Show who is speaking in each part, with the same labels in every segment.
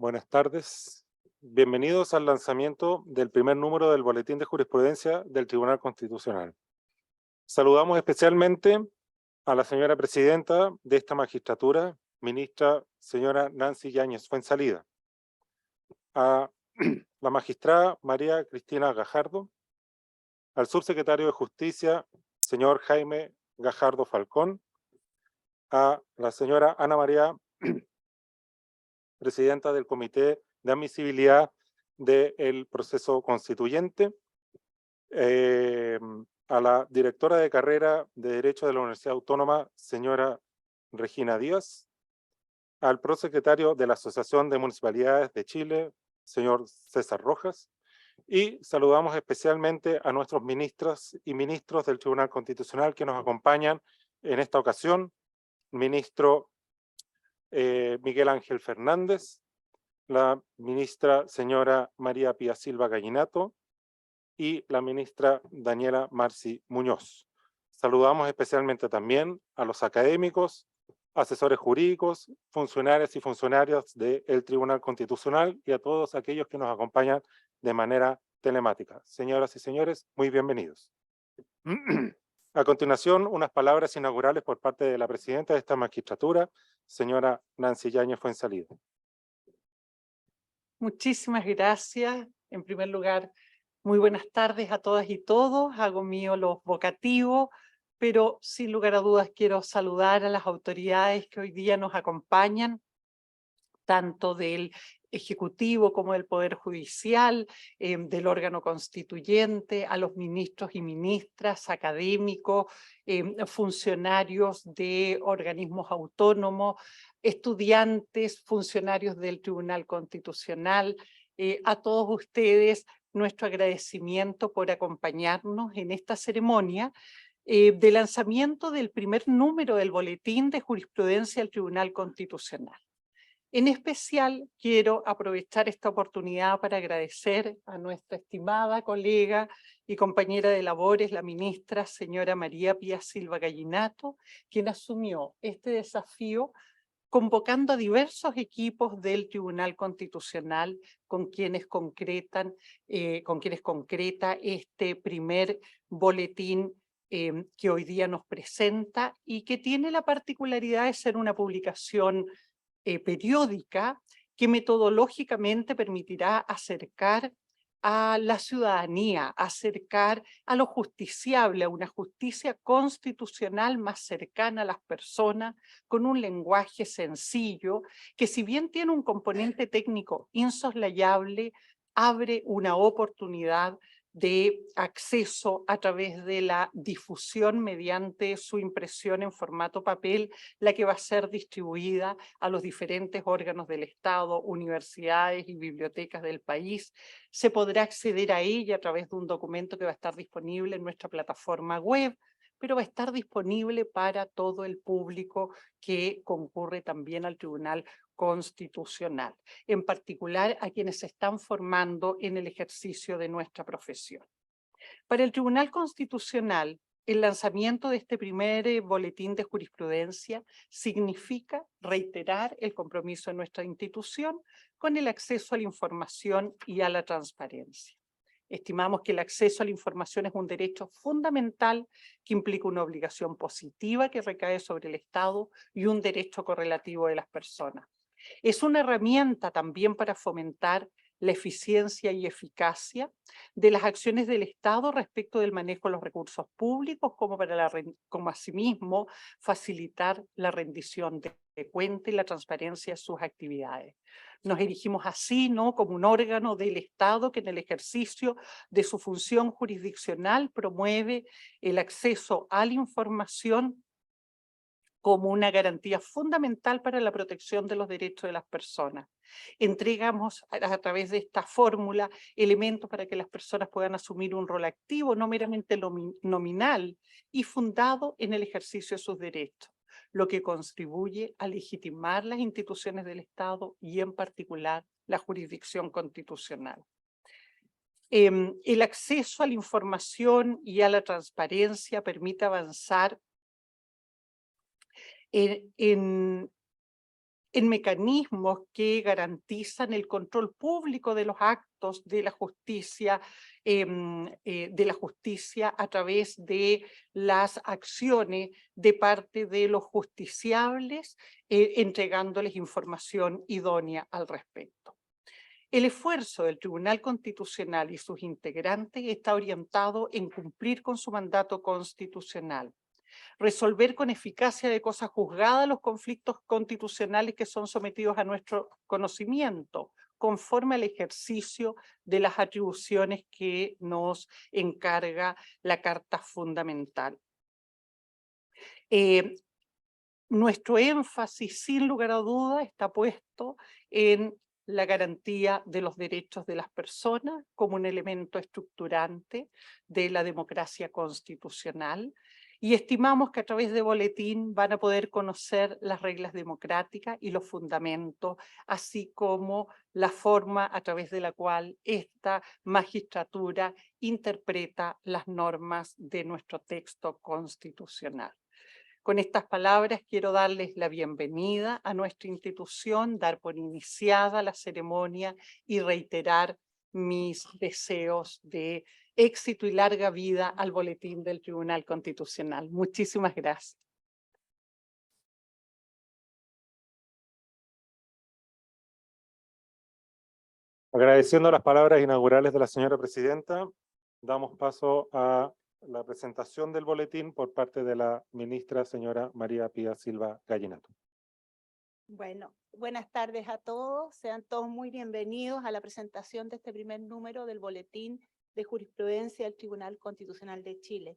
Speaker 1: Buenas tardes. Bienvenidos al lanzamiento del primer número del Boletín de Jurisprudencia del Tribunal Constitucional. Saludamos especialmente a la señora presidenta de esta magistratura, ministra señora Nancy Yáñez Fuenzalida, a la magistrada María Cristina Gajardo, al subsecretario de Justicia, señor Jaime Gajardo Falcón, a la señora Ana María, presidenta del Comité de Admisibilidad del Proceso Constituyente, a la directora de carrera de Derecho de la Universidad Autónoma, señora Regina Díaz, al prosecretario de la Asociación de Municipalidades de Chile, señor César Rojas, y saludamos especialmente a nuestros ministras y ministros del Tribunal Constitucional que nos acompañan en esta ocasión, ministro Miguel Ángel Fernández, la ministra señora María Pía Silva Gallinato y la ministra Daniela Marci Muñoz. Saludamos especialmente también a los académicos, asesores jurídicos, funcionarios y funcionarias del Tribunal Constitucional y a todos aquellos que nos acompañan de manera telemática. Señoras y señores, muy bienvenidos. A continuación, unas palabras inaugurales por parte de la presidenta de esta magistratura, señora Nancy Yáñez Fuenzalida.
Speaker 2: Muchísimas gracias. En primer lugar, muy buenas tardes a todas y todos. Hago mío los vocativos, pero sin lugar a dudas quiero saludar a las autoridades que hoy día nos acompañan, tanto del Ejecutivo como del Poder Judicial, del órgano constituyente, a los ministros y ministras, académicos, funcionarios de organismos autónomos, estudiantes, funcionarios del Tribunal Constitucional, a todos ustedes nuestro agradecimiento por acompañarnos en esta ceremonia de lanzamiento del primer número del Boletín de Jurisprudencia del Tribunal Constitucional. En especial, quiero aprovechar esta oportunidad para agradecer a nuestra estimada colega y compañera de labores, la ministra señora María Pía Silva Gallinato, quien asumió este desafío convocando a diversos equipos del Tribunal Constitucional con quienes concreta este primer boletín que hoy día nos presenta y que tiene la particularidad de ser una publicación periódica que metodológicamente permitirá acercar a la ciudadanía, acercar a lo justiciable, a una justicia constitucional más cercana a las personas, con un lenguaje sencillo, que si bien tiene un componente técnico insoslayable, abre una oportunidad de acceso a través de la difusión mediante su impresión en formato papel, la que va a ser distribuida a los diferentes órganos del Estado, universidades y bibliotecas del país. Se podrá acceder a ella a través de un documento que va a estar disponible en nuestra plataforma web, pero va a estar disponible para todo el público que concurre también al Tribunal Constitucional, en particular a quienes se están formando en el ejercicio de nuestra profesión. Para el Tribunal Constitucional, el lanzamiento de este primer boletín de jurisprudencia significa reiterar el compromiso de nuestra institución con el acceso a la información y a la transparencia. Estimamos que el acceso a la información es un derecho fundamental que implica una obligación positiva que recae sobre el Estado y un derecho correlativo de las personas. Es una herramienta también para fomentar la eficiencia y eficacia de las acciones del Estado respecto del manejo de los recursos públicos, como asimismo facilitar la rendición de cuentas y la transparencia de sus actividades. Nos erigimos así, ¿no?, como un órgano del Estado que en el ejercicio de su función jurisdiccional promueve el acceso a la información como una garantía fundamental para la protección de los derechos de las personas. Entregamos a través de esta fórmula elementos para que las personas puedan asumir un rol activo, no meramente nominal, y fundado en el ejercicio de sus derechos, lo que contribuye a legitimar las instituciones del Estado y en particular la jurisdicción constitucional. El acceso a la información y a la transparencia permite avanzar en en mecanismos que garantizan el control público de los actos de la justicia a través de las acciones de parte de los justiciables, entregándoles información idónea al respecto. El esfuerzo del Tribunal Constitucional y sus integrantes está orientado en cumplir con su mandato constitucional, resolver con eficacia de cosa juzgada los conflictos constitucionales que son sometidos a nuestro conocimiento, conforme al ejercicio de las atribuciones que nos encarga la Carta Fundamental. Nuestro énfasis, sin lugar a duda, está puesto en la garantía de los derechos de las personas como un elemento estructurante de la democracia constitucional, y estimamos que a través de boletín van a poder conocer las reglas democráticas y los fundamentos, así como la forma a través de la cual esta magistratura interpreta las normas de nuestro texto constitucional. Con estas palabras quiero darles la bienvenida a nuestra institución, dar por iniciada la ceremonia y reiterar mis deseos de éxito y larga vida al boletín del Tribunal Constitucional. Muchísimas gracias.
Speaker 1: Agradeciendo las palabras inaugurales de la señora presidenta, damos paso a la presentación del boletín por parte de la ministra señora María Pía Silva Gallinato.
Speaker 3: Bueno, buenas tardes a todos. Sean todos muy bienvenidos a la presentación de este primer número del Boletín de Jurisprudencia del Tribunal Constitucional de Chile.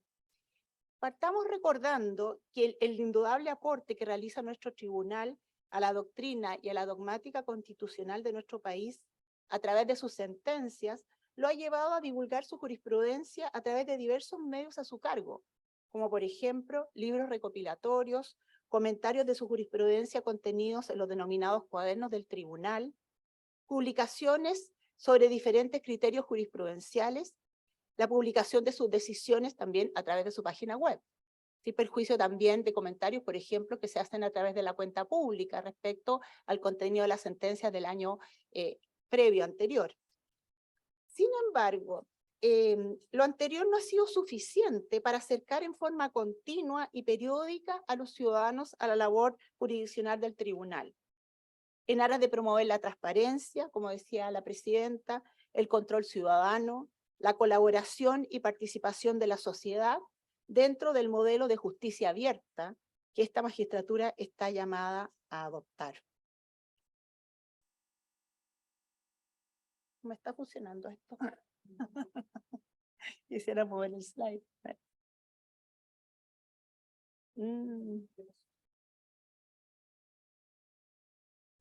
Speaker 3: Partamos recordando que el indudable aporte que realiza nuestro tribunal a la doctrina y a la dogmática constitucional de nuestro país, a través de sus sentencias, lo ha llevado a divulgar su jurisprudencia a través de diversos medios a su cargo, como por ejemplo libros recopilatorios, comentarios de su jurisprudencia contenidos en los denominados cuadernos del tribunal, publicaciones sobre diferentes criterios jurisprudenciales, la publicación de sus decisiones también a través de su página web, sin perjuicio también de comentarios, por ejemplo, que se hacen a través de la cuenta pública respecto al contenido de las sentencias del año previo anterior. Sin embargo, lo anterior no ha sido suficiente para acercar en forma continua y periódica a los ciudadanos a la labor jurisdiccional del tribunal, en aras de promover la transparencia, como decía la presidenta, el control ciudadano, la colaboración y participación de la sociedad dentro del modelo de justicia abierta que esta magistratura está llamada a adoptar. ¿Me está funcionando esto? Quisiera mover el slide.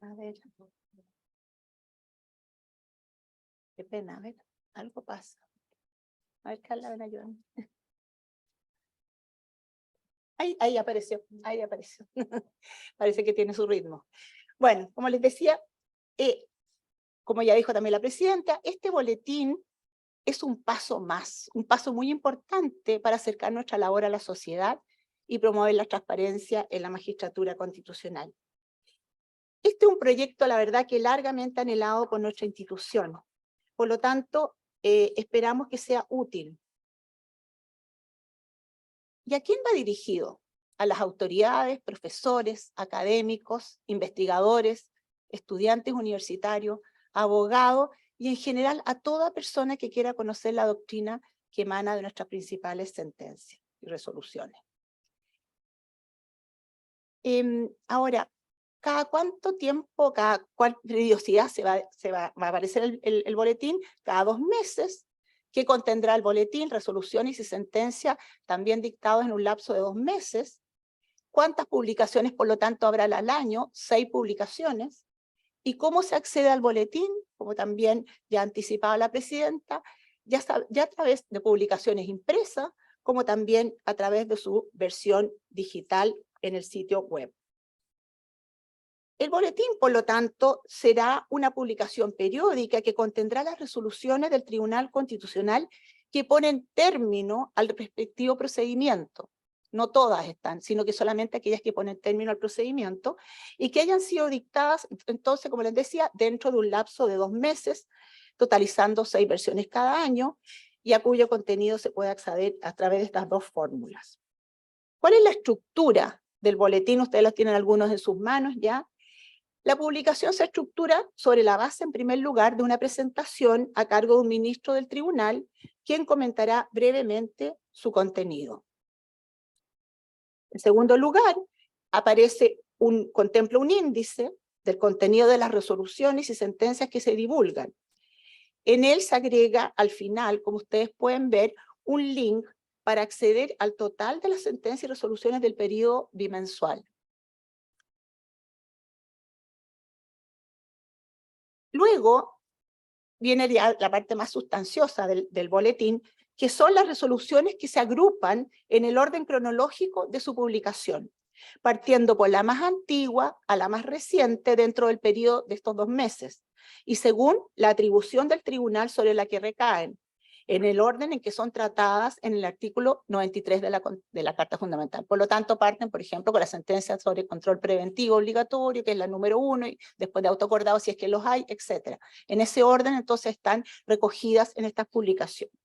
Speaker 3: A ver. Qué pena, a ver, algo pasa. A ver, Carla, ven, ayúdame. Ahí apareció, ahí apareció. Parece que tiene su ritmo. Bueno, como les decía, como ya dijo también la presidenta, este boletín es un paso más, un paso muy importante para acercar nuestra labor a la sociedad y promover la transparencia en la magistratura constitucional. Este es un proyecto, la verdad, que largamente anhelado por nuestra institución. Por lo tanto, esperamos que sea útil. ¿Y a quién va dirigido? A las autoridades, profesores, académicos, investigadores, estudiantes universitarios, abogados y en general a toda persona que quiera conocer la doctrina que emana de nuestras principales sentencias y resoluciones. Ahora, ¿cada cuánto tiempo, cada cuál periodicidad va a aparecer el boletín? Cada 2 meses, que contendrá el boletín, resoluciones y sentencias también dictados en un lapso de 2 meses. ¿Cuántas publicaciones, por lo tanto, habrá al año? 6 publicaciones. ¿Y cómo se accede al boletín? Como también ya anticipaba la presidenta, ya a través de publicaciones impresas, como también a través de su versión digital en el sitio web. El boletín, por lo tanto, será una publicación periódica que contendrá las resoluciones del Tribunal Constitucional que ponen término al respectivo procedimiento. no todas están, sino que solamente aquellas que ponen término al procedimiento, y que hayan sido dictadas, entonces, como les decía, dentro de un lapso de 2 meses, totalizando 6 versiones cada año, y a cuyo contenido se puede acceder a través de estas 2 fórmulas. ¿Cuál es la estructura del boletín? Ustedes los tienen algunos en sus manos ya. La publicación se estructura sobre la base, en primer lugar, de una presentación a cargo de un ministro del tribunal, quien comentará brevemente su contenido. En segundo lugar, contempla un índice del contenido de las resoluciones y sentencias que se divulgan. En él se agrega al final, como ustedes pueden ver, un link para acceder al total de las sentencias y resoluciones del periodo bimensual. Luego viene ya la parte más sustanciosa del boletín, que son las resoluciones que se agrupan en el orden cronológico de su publicación, partiendo por la más antigua a la más reciente dentro del periodo de estos 2 meses, y según la atribución del tribunal sobre la que recaen, en el orden en que son tratadas en el artículo 93 de la Carta Fundamental. Por lo tanto, parten, por ejemplo, con la sentencia sobre control preventivo obligatorio, que es la número 1, y después de autoacordado, si es que los hay, etc. En ese orden, entonces, están recogidas en estas publicaciones.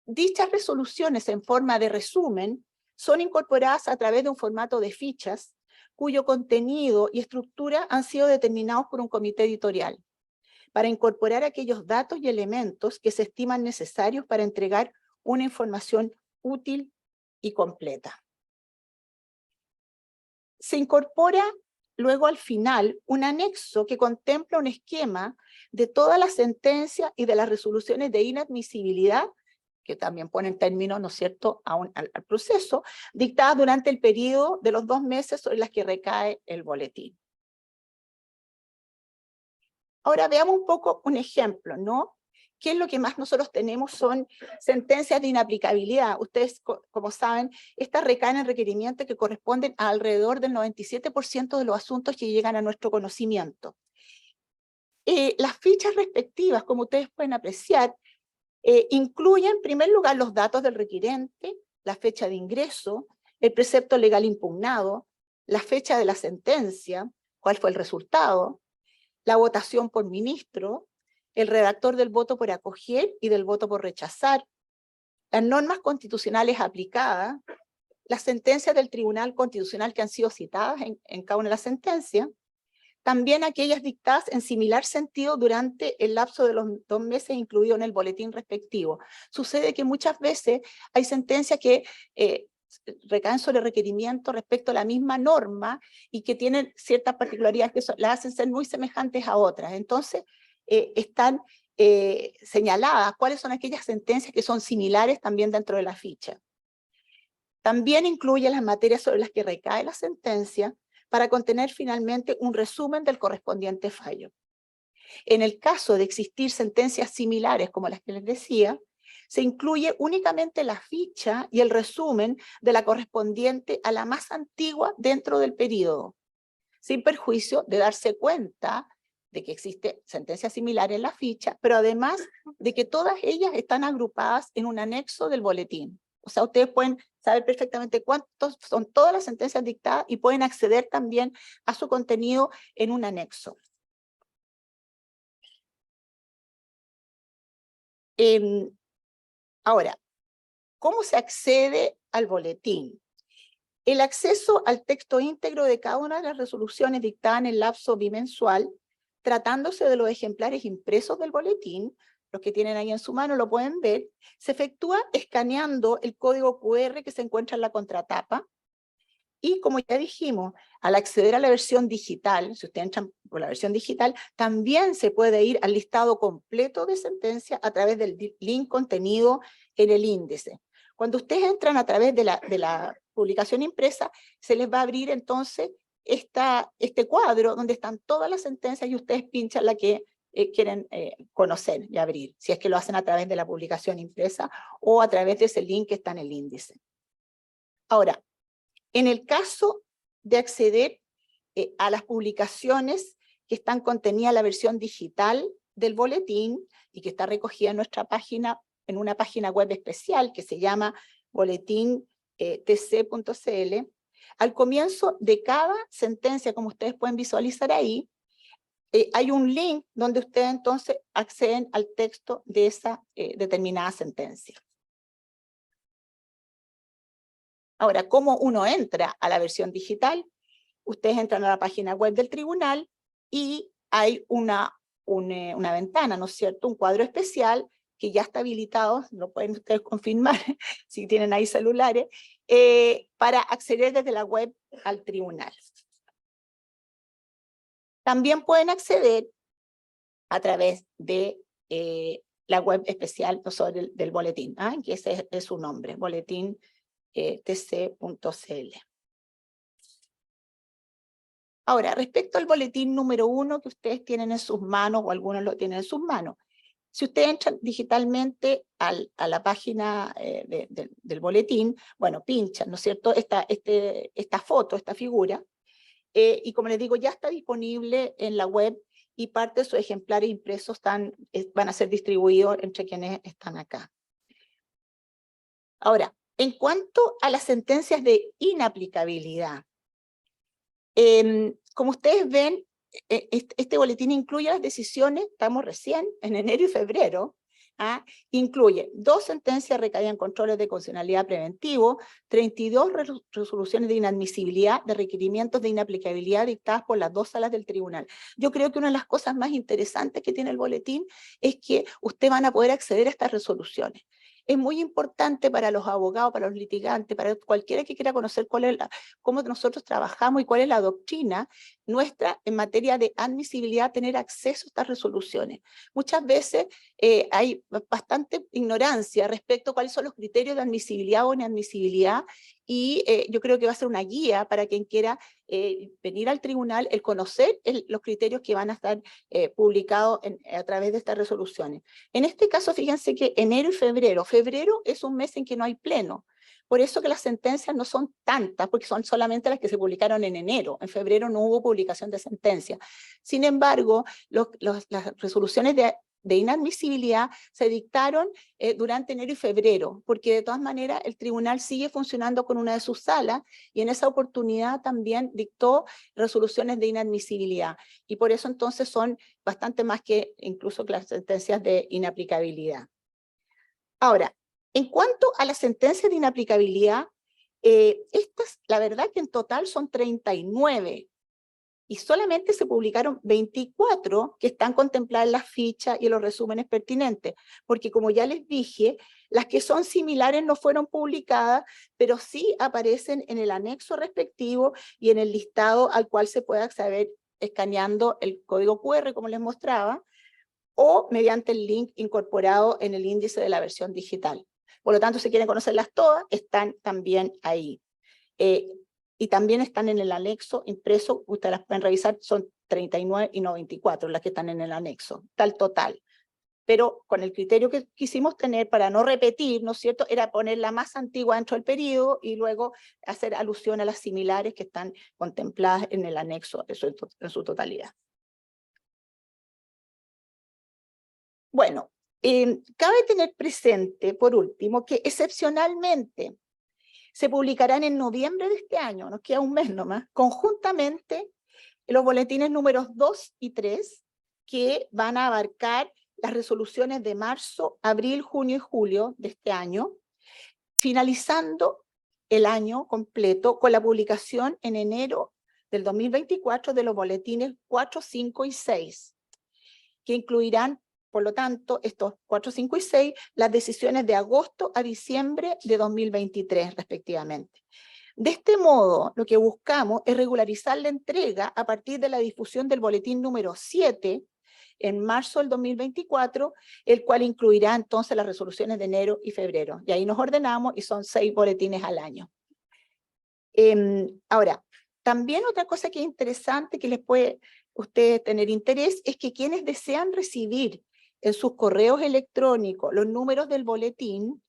Speaker 3: Dichas resoluciones en forma de resumen son incorporadas a través de un formato de fichas, cuyo contenido y estructura han sido determinados por un comité editorial, para incorporar aquellos datos y elementos que se estiman necesarios para entregar una información útil y completa. Se incorpora luego al final un anexo que contempla un esquema de todas las sentencias y de las resoluciones de inadmisibilidad, que también ponen término, ¿no es cierto?, al proceso, dictadas durante el periodo de los 2 meses sobre las que recae el boletín. Ahora veamos un poco un ejemplo, ¿no? ¿Qué es lo que más nosotros tenemos? Son sentencias de inaplicabilidad. Ustedes, como saben, estas recaen en requerimientos que corresponden a alrededor del 97% de los asuntos que llegan a nuestro conocimiento. Las fichas respectivas, como ustedes pueden apreciar, incluyen en primer lugar los datos del requirente, la fecha de ingreso, el precepto legal impugnado, la fecha de la sentencia, cuál fue el resultado, la votación por ministro, el redactor del voto por acoger y del voto por rechazar, las normas constitucionales aplicadas, las sentencias del Tribunal Constitucional que han sido citadas en cada una de las sentencias, también aquellas dictadas en similar sentido durante el lapso de los 2 meses incluido en el boletín respectivo. Sucede que muchas veces hay sentencias que recaen sobre requerimiento respecto a la misma norma y que tienen ciertas particularidades que las hacen ser muy semejantes a otras. Entonces, están señaladas cuáles son aquellas sentencias que son similares también dentro de la ficha. También incluye las materias sobre las que recae la sentencia para contener finalmente un resumen del correspondiente fallo. En el caso de existir sentencias similares como las que les decía, se incluye únicamente la ficha y el resumen de la correspondiente a la más antigua dentro del periodo, sin perjuicio de darse cuenta de que existe sentencia similar en la ficha, pero además de que todas ellas están agrupadas en un anexo del boletín. O sea, ustedes pueden saber perfectamente cuántos son todas las sentencias dictadas y pueden acceder también a su contenido en un anexo. Ahora, ¿cómo se accede al boletín? El acceso al texto íntegro de cada una de las resoluciones dictadas en el lapso bimensual, tratándose de los ejemplares impresos del boletín, los que tienen ahí en su mano lo pueden ver, se efectúa escaneando el código QR que se encuentra en la contratapa, y como ya dijimos, al acceder a la versión digital, si ustedes entran por la versión digital, también se puede ir al listado completo de sentencias a través del link contenido en el índice. Cuando ustedes entran a través de la publicación impresa, se les va a abrir entonces este cuadro donde están todas las sentencias y ustedes pinchan la que quieren conocer y abrir, si es que lo hacen a través de la publicación impresa o a través de ese link que está en el índice. Ahora, en el caso de acceder a las publicaciones que están contenidas en la versión digital del boletín y que está recogida en nuestra página, en una página web especial que se llama boletín tc.cl, al comienzo de cada sentencia, como ustedes pueden visualizar ahí, hay un link donde ustedes entonces acceden al texto de esa determinada sentencia. Ahora, ¿cómo uno entra a la versión digital? Ustedes entran a la página web del tribunal y hay una ventana, ¿no es cierto? Un cuadro especial que ya está habilitado, lo pueden ustedes confirmar si tienen ahí celulares, para acceder desde la web al tribunal. También pueden acceder a través de la web especial del boletín, que ese es su nombre, boletín tc.cl. Ahora, respecto al boletín número 1 que ustedes tienen en sus manos, o algunos lo tienen en sus manos, si ustedes entran digitalmente a la página del boletín, bueno, pinchan, ¿no es cierto?, esta foto, esta figura, y como les digo, ya está disponible en la web y parte de sus ejemplares impresos van a ser distribuidos entre quienes están acá. Ahora, en cuanto a las sentencias de inaplicabilidad, como ustedes ven, este boletín incluye las decisiones, estamos recién en enero y febrero, incluye 2 sentencias recaídas en controles de constitucionalidad preventivo, 32 resoluciones de inadmisibilidad de requerimientos de inaplicabilidad dictadas por las 2 salas del tribunal. Yo creo que una de las cosas más interesantes que tiene el boletín es que ustedes van a poder acceder a estas resoluciones. Es muy importante para los abogados, para los litigantes, para cualquiera que quiera conocer cómo nosotros trabajamos y cuál es la doctrina nuestra en materia de admisibilidad, tener acceso a estas resoluciones. Muchas veces hay bastante ignorancia respecto a cuáles son los criterios de admisibilidad o inadmisibilidad, y yo creo que va a ser una guía para quien quiera venir al tribunal, el conocer los criterios que van a estar publicados a través de estas resoluciones. En este caso, fíjense que enero y febrero es un mes en que no hay pleno. Por eso que las sentencias no son tantas, porque son solamente las que se publicaron en enero. En febrero no hubo publicación de sentencia. Sin embargo, las resoluciones de inadmisibilidad se dictaron durante enero y febrero, porque de todas maneras el tribunal sigue funcionando con una de sus salas y en esa oportunidad también dictó resoluciones de inadmisibilidad. Y por eso entonces son bastante más que incluso que las sentencias de inaplicabilidad. Ahora, en cuanto a las sentencias de inaplicabilidad, estas, la verdad que en total son 39, y solamente se publicaron 24 que están contempladas en las fichas y en los resúmenes pertinentes, porque como ya les dije, las que son similares no fueron publicadas, pero sí aparecen en el anexo respectivo y en el listado al cual se puede acceder escaneando el código QR, como les mostraba, o mediante el link incorporado en el índice de la versión digital. Por lo tanto, si quieren conocerlas todas, están también ahí. Y también están en el anexo impreso, ustedes las pueden revisar, son 39 y no 24 las que están en el anexo, tal total. Pero con el criterio que quisimos tener para no repetir, ¿no es cierto?, era poner la más antigua dentro del periodo y luego hacer alusión a las similares que están contempladas en el anexo en su totalidad. Bueno, cabe tener presente, por último, que excepcionalmente se publicarán en noviembre de este año, nos queda un mes nomás, conjuntamente los boletines números 2 y 3, que van a abarcar las resoluciones de marzo, abril, junio y julio de este año, finalizando el año completo con la publicación en enero del 2024 de los boletines 4, 5 y 6, que incluirán, por lo tanto, estos 4, 5 y 6, las decisiones de agosto a diciembre de 2023, respectivamente. De este modo, lo que buscamos es regularizar la entrega a partir de la difusión del boletín número 7 en marzo del 2024, el cual incluirá entonces las resoluciones de enero y febrero. Y ahí nos ordenamos y son 6 boletines al año. Ahora, también otra cosa que es interesante que les puede ustedes tener interés es que quienes desean recibir en sus correos electrónicos los números del boletín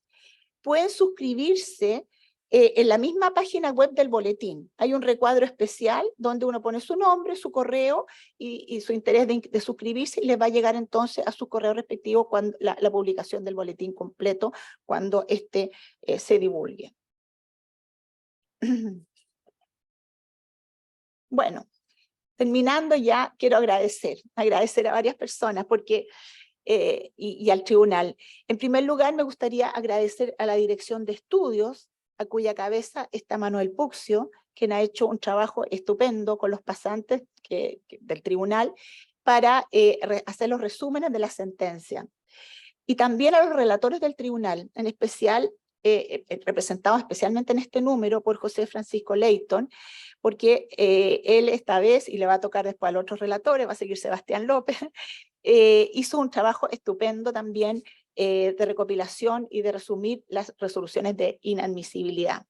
Speaker 3: pueden suscribirse en la misma página web del boletín. Hay un recuadro especial donde uno pone su nombre, su correo y su interés de suscribirse, y les va a llegar entonces a su correo respectivo cuando, la publicación del boletín completo cuando se divulgue. Bueno, terminando ya, quiero agradecer a varias personas porque, y al tribunal. En primer lugar, me gustaría agradecer a la Dirección de Estudios, a cuya cabeza está Manuel Puccio, quien ha hecho un trabajo estupendo con los pasantes del tribunal para hacer los resúmenes de la sentencia. Y también a los relatores del tribunal, en especial, representados especialmente en este número por José Francisco Leighton, porque él esta vez, y le va a tocar después a los otros relatores, va a seguir Sebastián López, hizo un trabajo estupendo también de recopilación y de resumir las resoluciones de inadmisibilidad.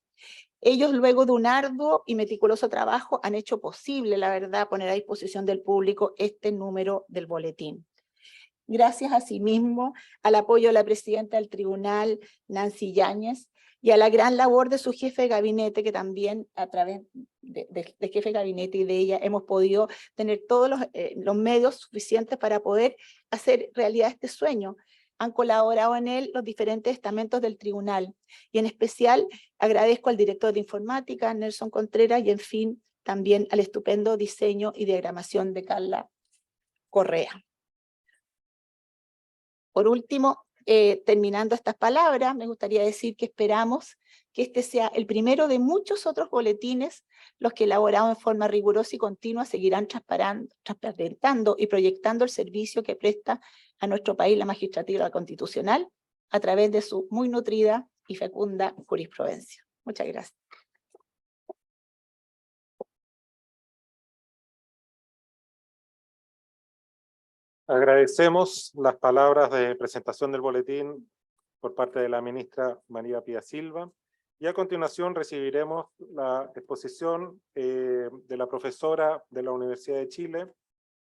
Speaker 3: Ellos, luego de un arduo y meticuloso trabajo, han hecho posible, la verdad, poner a disposición del público este número del boletín. Gracias asimismo al apoyo de la presidenta del tribunal, Nancy Yáñez, y a la gran labor de su jefe de gabinete, que también a través de jefe de gabinete y de ella hemos podido tener todos los medios suficientes para poder hacer realidad este sueño. Han colaborado en él los diferentes estamentos del tribunal, y en especial agradezco al director de informática, Nelson Contreras, y en fin, también al estupendo diseño y diagramación de Carla Correa. Por último, terminando estas palabras, me gustaría decir que esperamos que este sea el primero de muchos otros boletines, los que elaborados en forma rigurosa y continua seguirán transparentando y proyectando el servicio que presta a nuestro país la magistratura constitucional a través de su muy nutrida y fecunda jurisprudencia. Muchas gracias.
Speaker 1: Agradecemos las palabras de presentación del boletín por parte de la ministra María Pía Silva, y a continuación recibiremos la exposición de la profesora de la Universidad de Chile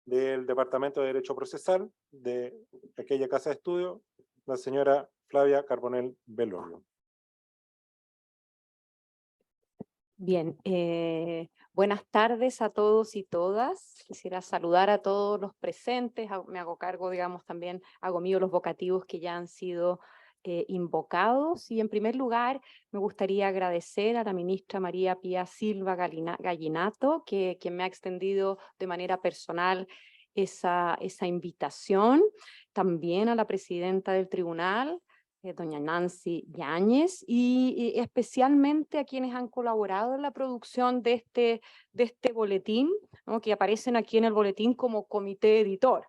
Speaker 1: del Departamento de Derecho Procesal de aquella casa de estudio, la señora Flavia Carbonell Velorio.
Speaker 4: Bien, buenas tardes a todos y todas. Quisiera saludar a todos los presentes. Me hago cargo, digamos, también hago mío los vocativos que ya han sido invocados. Y en primer lugar, me gustaría agradecer a la ministra María Pía Silva Gallinato, quien me ha extendido de manera personal esa invitación. También a la presidenta del tribunal, doña Nancy Yáñez, y especialmente a quienes han colaborado en la producción de este boletín, ¿no?, que aparecen aquí en el boletín como comité editor.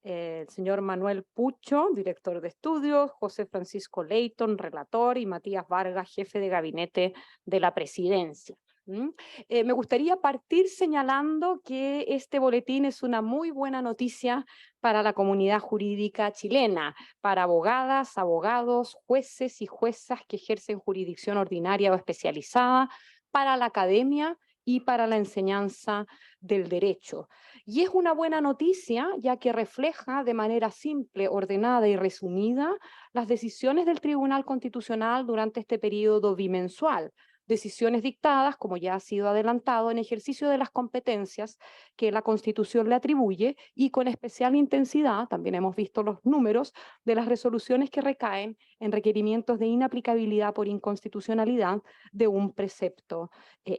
Speaker 4: El señor Manuel Puccio, director de estudios, José Francisco Leighton, relator, y Matías Vargas, jefe de gabinete de la presidencia. Me gustaría partir señalando que este boletín es una muy buena noticia para la comunidad jurídica chilena, para abogadas, abogados, jueces y juezas que ejercen jurisdicción ordinaria o especializada, para la academia y para la enseñanza del derecho. Y es una buena noticia, ya que refleja de manera simple, ordenada y resumida las decisiones del Tribunal Constitucional durante este periodo bimensual. Decisiones dictadas, como ya ha sido adelantado, en ejercicio de las competencias que la Constitución le atribuye, y con especial intensidad, también hemos visto los números, de las resoluciones que recaen en requerimientos de inaplicabilidad por inconstitucionalidad de un precepto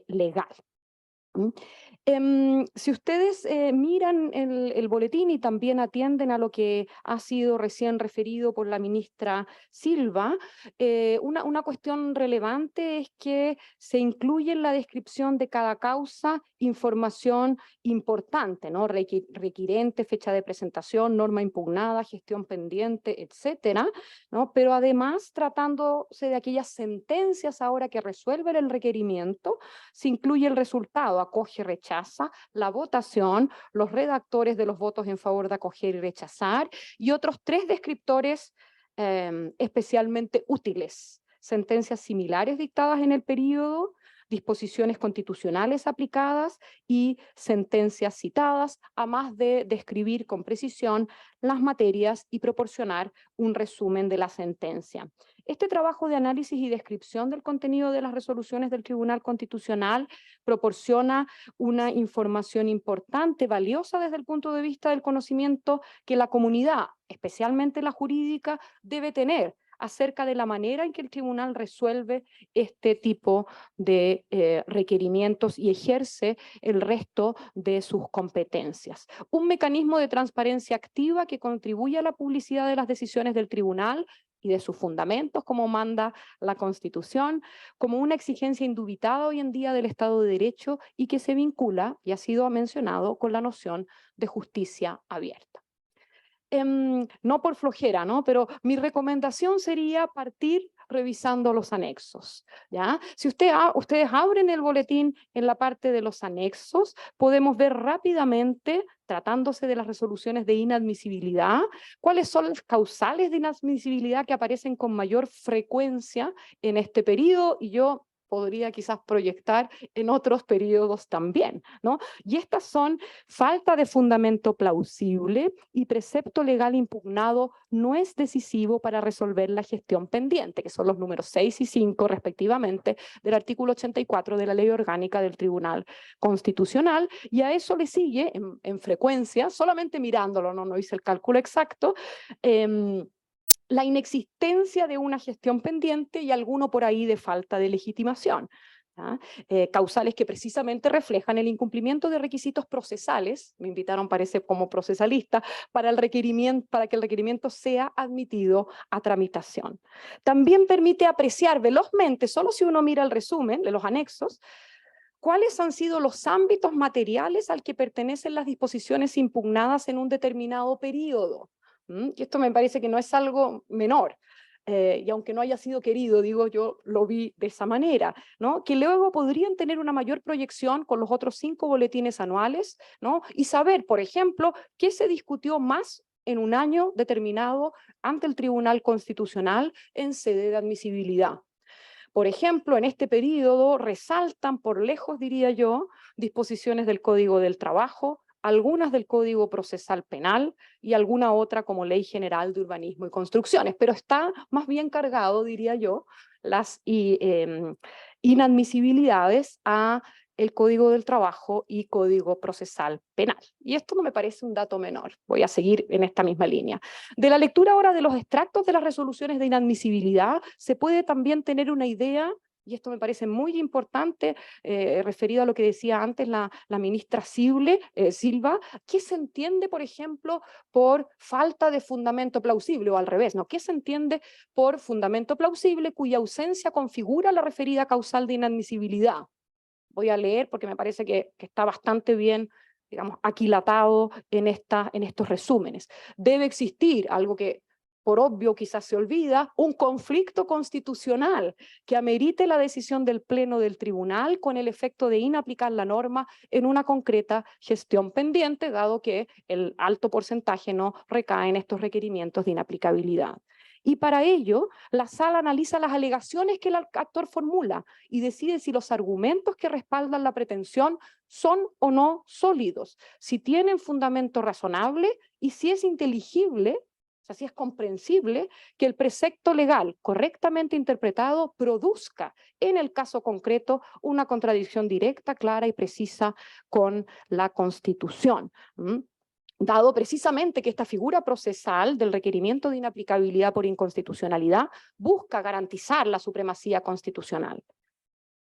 Speaker 4: legal. Si ustedes miran el boletín y también atienden a lo que ha sido recién referido por la ministra Silva, una cuestión relevante es que se incluye en la descripción de cada causa información importante, ¿no? Requirente, fecha de presentación, norma impugnada, gestión pendiente, etcétera, ¿no? Pero además, tratándose de aquellas sentencias ahora que resuelven el requerimiento, se incluye el resultado, acoge, rechaza, la votación, los redactores de los votos en favor de acoger y rechazar, y otros 3 descriptores especialmente útiles: sentencias similares dictadas en el período, disposiciones constitucionales aplicadas y sentencias citadas, a más de describir con precisión las materias y proporcionar un resumen de la sentencia. Este trabajo de análisis y descripción del contenido de las resoluciones del Tribunal Constitucional proporciona una información importante, valiosa desde el punto de vista del conocimiento que la comunidad, especialmente la jurídica, debe tener acerca de la manera en que el tribunal resuelve este tipo de requerimientos y ejerce el resto de sus competencias. Un mecanismo de transparencia activa que contribuye a la publicidad de las decisiones del tribunal y de sus fundamentos, como manda la Constitución, como una exigencia indubitada hoy en día del Estado de Derecho y que se vincula, y ha sido mencionado, con la noción de justicia abierta. No por flojera, ¿no? Pero mi recomendación sería partir revisando los anexos, ¿ya? Si ustedes abren el boletín en la parte de los anexos, podemos ver rápidamente, tratándose de las resoluciones de inadmisibilidad, cuáles son las causales de inadmisibilidad que aparecen con mayor frecuencia en este periodo, y yo podría quizás proyectar en otros periodos también, ¿no? Y estas son falta de fundamento plausible y precepto legal impugnado no es decisivo para resolver la gestión pendiente, que son los números 6 y 5 respectivamente del artículo 84 de la Ley Orgánica del Tribunal Constitucional, y a eso le sigue en frecuencia, solamente mirándolo, no hice el cálculo exacto, la inexistencia de una gestión pendiente y alguno por ahí de falta de legitimación. Causales que precisamente reflejan el incumplimiento de requisitos procesales, me invitaron parece como procesalista, para que el requerimiento sea admitido a tramitación. También permite apreciar velozmente, solo si uno mira el resumen de los anexos, cuáles han sido los ámbitos materiales al que pertenecen las disposiciones impugnadas en un determinado periodo. Y esto me parece que no es algo menor. Y aunque no haya sido querido, digo, yo lo vi de esa manera, ¿no? Que luego podrían tener una mayor proyección con los otros 5 boletines anuales, ¿no? Y saber, por ejemplo, qué se discutió más en un año determinado ante el Tribunal Constitucional en sede de admisibilidad. Por ejemplo, en este periodo resaltan por lejos, diría yo, disposiciones del Código del Trabajo, algunas del Código Procesal Penal y alguna otra como Ley General de Urbanismo y Construcciones, pero está más bien cargado, diría yo, las inadmisibilidades a el Código del Trabajo y Código Procesal Penal. Y esto no me parece un dato menor, voy a seguir en esta misma línea. De la lectura ahora de los extractos de las resoluciones de inadmisibilidad, se puede también tener una idea, y esto me parece muy importante, referido a lo que decía antes la ministra Silva, ¿qué se entiende, por ejemplo, por falta de fundamento plausible, o al revés, ¿no? ¿Qué se entiende por fundamento plausible cuya ausencia configura la referida causal de inadmisibilidad? Voy a leer porque me parece que está bastante bien, digamos, aquilatado en estos resúmenes. Debe existir algo que por obvio quizás se olvida, un conflicto constitucional que amerite la decisión del Pleno del Tribunal con el efecto de inaplicar la norma en una concreta gestión pendiente, dado que el alto porcentaje no recae en estos requerimientos de inaplicabilidad. Y para ello, la Sala analiza las alegaciones que el actor formula y decide si los argumentos que respaldan la pretensión son o no sólidos, si tienen fundamento razonable y si es inteligible, o sea, si es comprensible que el precepto legal correctamente interpretado produzca en el caso concreto una contradicción directa, clara y precisa con la Constitución. Dado precisamente que esta figura procesal del requerimiento de inaplicabilidad por inconstitucionalidad busca garantizar la supremacía constitucional.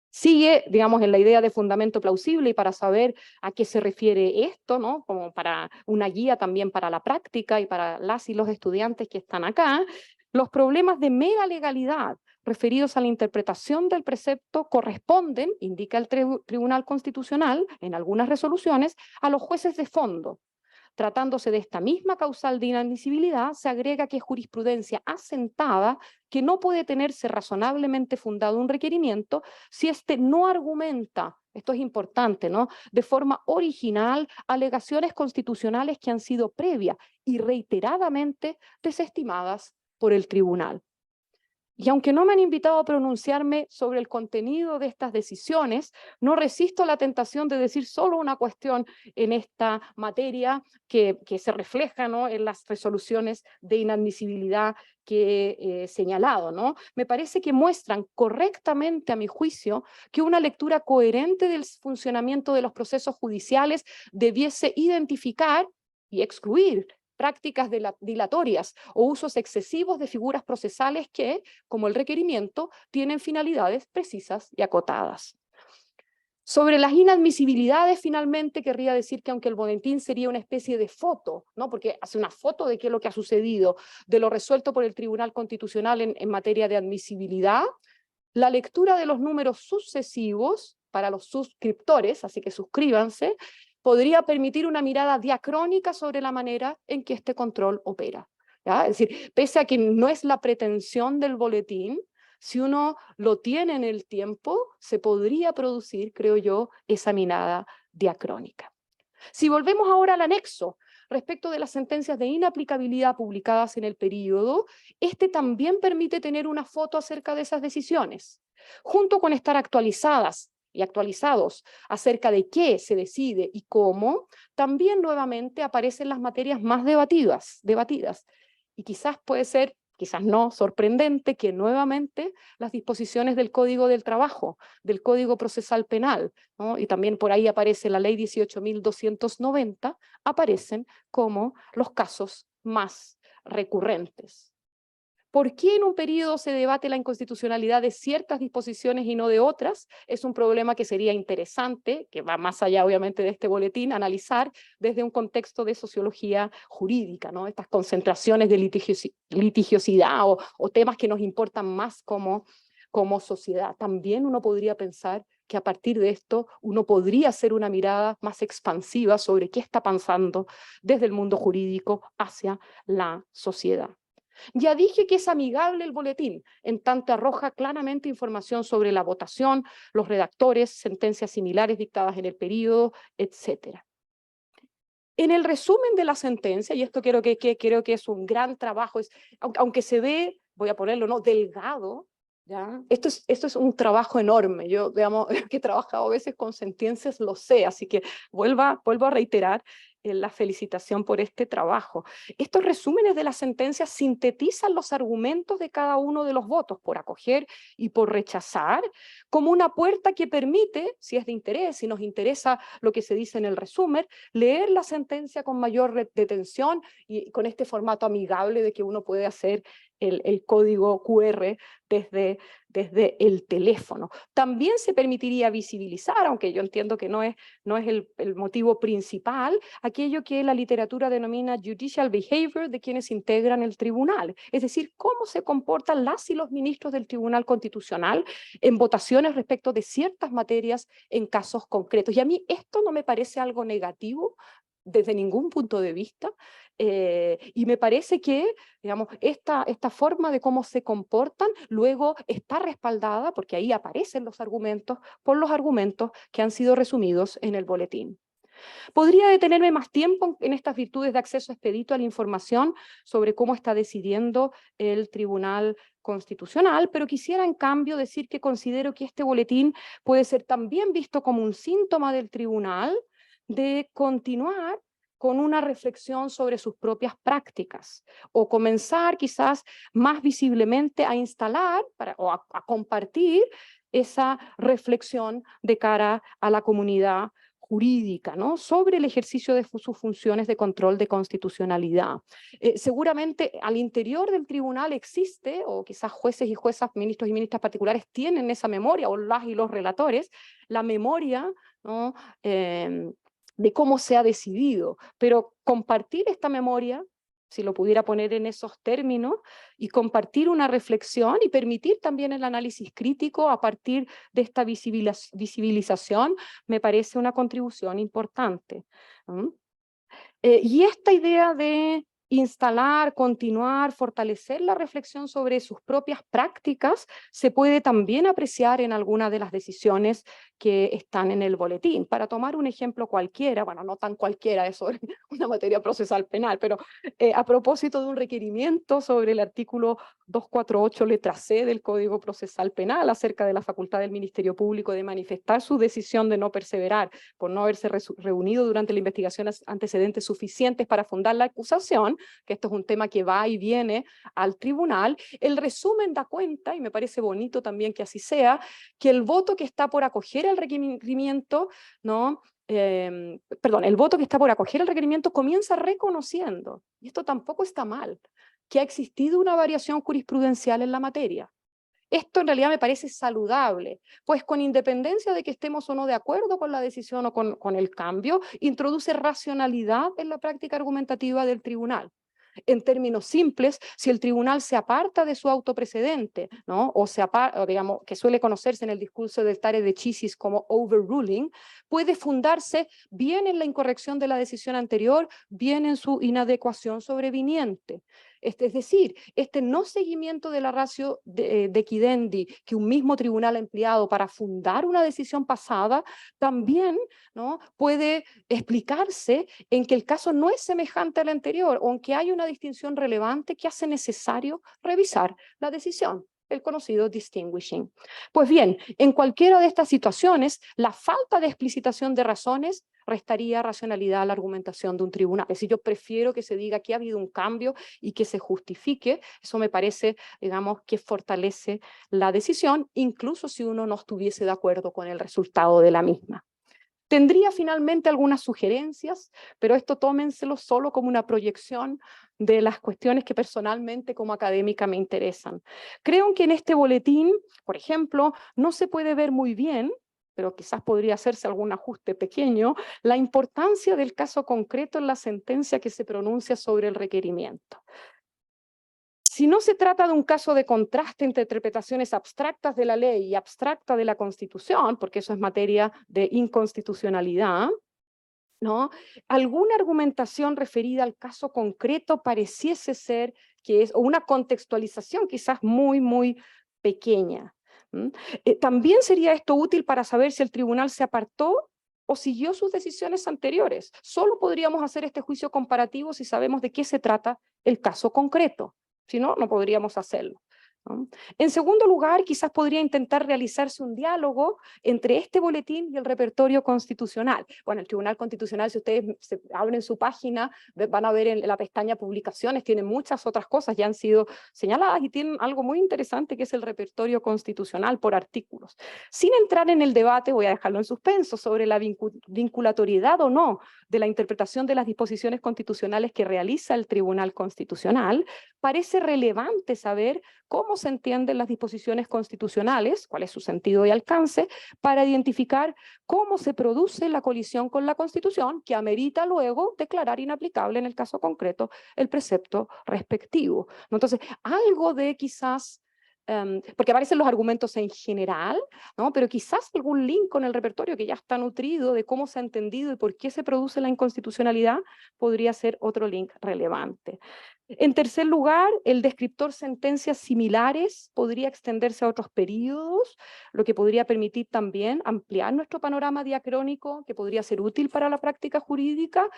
Speaker 4: Sigue, digamos, en la idea de fundamento plausible, y para saber a qué se refiere esto, ¿no? Como para una guía también para la práctica y para las y los estudiantes que están acá, los problemas de mera legalidad referidos a la interpretación del precepto corresponden, indica el Tribunal Constitucional en algunas resoluciones, a los jueces de fondo. Tratándose de esta misma causal de inadmisibilidad, se agrega que es jurisprudencia asentada que no puede tenerse razonablemente fundado un requerimiento si éste no argumenta, esto es importante, ¿no?, de forma original alegaciones constitucionales que han sido previa y reiteradamente desestimadas por el tribunal. Y aunque no me han invitado a pronunciarme sobre el contenido de estas decisiones, no resisto la tentación de decir solo una cuestión en esta materia que se refleja, ¿no?, en las resoluciones de inadmisibilidad que he señalado, ¿no? Me parece que muestran correctamente, a mi juicio, que una lectura coherente del funcionamiento de los procesos judiciales debiese identificar y excluir prácticas dilatorias o usos excesivos de figuras procesales que, como el requerimiento, tienen finalidades precisas y acotadas. Sobre las inadmisibilidades, finalmente, querría decir que aunque el boletín sería una especie de foto, ¿no? Porque hace una foto de qué es lo que ha sucedido, de lo resuelto por el Tribunal Constitucional en materia de admisibilidad, la lectura de los números sucesivos para los suscriptores, así que suscríbanse, podría permitir una mirada diacrónica sobre la manera en que este control opera, ¿ya? Es decir, pese a que no es la pretensión del boletín, si uno lo tiene en el tiempo, se podría producir, creo yo, esa mirada diacrónica. Si volvemos ahora al anexo, respecto de las sentencias de inaplicabilidad publicadas en el período, este también permite tener una foto acerca de esas decisiones, junto con estar actualizadas y actualizados acerca de qué se decide y cómo, también nuevamente aparecen las materias más debatidas, y quizás puede ser, quizás no, sorprendente que nuevamente las disposiciones del Código del Trabajo, del Código Procesal Penal, ¿no? Y también por ahí aparece la Ley 18.290, aparecen como los casos más recurrentes. ¿Por qué en un periodo se debate la inconstitucionalidad de ciertas disposiciones y no de otras? Es un problema que sería interesante, que va más allá obviamente de este boletín, analizar desde un contexto de sociología jurídica, ¿no? Estas concentraciones de litigiosidad o temas que nos importan más como sociedad. También uno podría pensar que a partir de esto uno podría hacer una mirada más expansiva sobre qué está pasando desde el mundo jurídico hacia la sociedad. Ya dije que es amigable el boletín, en tanto arroja claramente información sobre la votación, los redactores, sentencias similares dictadas en el período, etc. En el resumen de la sentencia, y esto creo que es un gran trabajo, aunque se ve, voy a ponerlo, ¿no?, delgado, ¿ya? Esto es un trabajo enorme. Yo, digamos, que he trabajado a veces con sentencias, lo sé, así que vuelvo a reiterar la felicitación por este trabajo. Estos resúmenes de las sentencias sintetizan los argumentos de cada uno de los votos por acoger y por rechazar, como una puerta que permite, si es de interés, si nos interesa lo que se dice en el resumen, leer la sentencia con mayor detención y con este formato amigable de que uno puede hacer el código QR desde el teléfono. También se permitiría visibilizar, aunque yo entiendo que no es el motivo principal, aquello que la literatura denomina judicial behavior de quienes integran el tribunal, es decir, cómo se comportan las y los ministros del Tribunal Constitucional en votaciones respecto de ciertas materias en casos concretos. Y a mí esto no me parece algo negativo desde ningún punto de vista, y me parece que, digamos, esta forma de cómo se comportan luego está respaldada, porque ahí aparecen los argumentos, por los argumentos que han sido resumidos en el boletín. Podría detenerme más tiempo en estas virtudes de acceso expedito a la información sobre cómo está decidiendo el Tribunal Constitucional, pero quisiera en cambio decir que considero que este boletín puede ser también visto como un síntoma del tribunal de continuar con una reflexión sobre sus propias prácticas o comenzar quizás más visiblemente a instalar o a compartir esa reflexión de cara a la comunidad jurídica, ¿no?, sobre el ejercicio de sus funciones de control de constitucionalidad. Seguramente al interior del tribunal existe, o quizás jueces y juezas, ministros y ministras particulares tienen esa memoria, o las y los relatores, la memoria, ¿no?, de cómo se ha decidido, pero compartir esta memoria, si lo pudiera poner en esos términos, y compartir una reflexión y permitir también el análisis crítico a partir de esta visibilización, me parece una contribución importante. Y esta idea de instalar, continuar, fortalecer la reflexión sobre sus propias prácticas se puede también apreciar en algunas de las decisiones que están en el boletín. Para tomar un ejemplo cualquiera, bueno, no tan cualquiera, es sobre una materia procesal penal, pero a propósito de un requerimiento sobre el artículo 248 letra C del Código Procesal Penal acerca de la facultad del Ministerio Público de manifestar su decisión de no perseverar por no haberse reunido durante la investigación antecedentes suficientes para fundar la acusación, que esto es un tema que va y viene al tribunal, el resumen da cuenta, y me parece bonito también que así sea, que el voto que está por acoger el requerimiento, ¿no? El voto que está por acoger el requerimiento comienza reconociendo, y esto tampoco está mal, que ha existido una variación jurisprudencial en la materia. Esto en realidad me parece saludable, pues con independencia de que estemos o no de acuerdo con la decisión o con el cambio, introduce racionalidad en la práctica argumentativa del tribunal. En términos simples, si el tribunal se aparta de su autoprecedente, ¿no? O digamos, que suele conocerse en el discurso del Stare decisis como overruling, puede fundarse bien en la incorrección de la decisión anterior, bien en su inadecuación sobreviniente. Es decir, este no seguimiento de la ratio de equidendi que un mismo tribunal ha empleado para fundar una decisión pasada, también, ¿no? Puede explicarse en que el caso no es semejante al anterior, o en que hay una distinción relevante que hace necesario revisar la decisión, el conocido distinguishing. Pues bien, en cualquiera de estas situaciones, la falta de explicitación de razones restaría racionalidad a la argumentación de un tribunal. Es decir, yo prefiero que se diga que ha habido un cambio y que se justifique. Eso me parece, digamos, que fortalece la decisión, incluso si uno no estuviese de acuerdo con el resultado de la misma. Tendría finalmente algunas sugerencias, pero esto tómenselo solo como una proyección de las cuestiones que personalmente como académica me interesan. Creo que en este boletín, por ejemplo, no se puede ver muy bien, pero quizás podría hacerse algún ajuste pequeño, la importancia del caso concreto en la sentencia que se pronuncia sobre el requerimiento. Si no se trata de un caso de contraste entre interpretaciones abstractas de la ley y abstracta de la Constitución, porque eso es materia de inconstitucionalidad, ¿no? Alguna argumentación referida al caso concreto pareciese ser que es, o una contextualización quizás muy pequeña. También sería esto útil para saber si el tribunal se apartó o siguió sus decisiones anteriores. Solo podríamos hacer este juicio comparativo si sabemos de qué se trata el caso concreto. Si no, no podríamos hacerlo, ¿no? En segundo lugar, quizás podría intentar realizarse un diálogo entre este boletín y el repertorio constitucional. Bueno, el Tribunal Constitucional, si ustedes abren su página, van a ver en la pestaña publicaciones, tiene muchas otras cosas, ya han sido señaladas, y tienen algo muy interesante que es el repertorio constitucional por artículos. Sin entrar en el debate, voy a dejarlo en suspenso, sobre la vinculatoriedad o no de la interpretación de las disposiciones constitucionales que realiza el Tribunal Constitucional, parece relevante saber cómo se entienden las disposiciones constitucionales, cuál es su sentido y alcance, para identificar cómo se produce la colisión con la Constitución, que amerita luego declarar inaplicable en el caso concreto el precepto respectivo. Entonces, algo de quizás, porque aparecen los argumentos en general, ¿no? Pero quizás algún link con el repertorio que ya está nutrido de cómo se ha entendido y por qué se produce la inconstitucionalidad, podría ser otro link relevante. En tercer lugar, el descriptor sentencias similares podría extenderse a otros períodos, lo que podría permitir también ampliar nuestro panorama diacrónico, que podría ser útil para la práctica jurídica.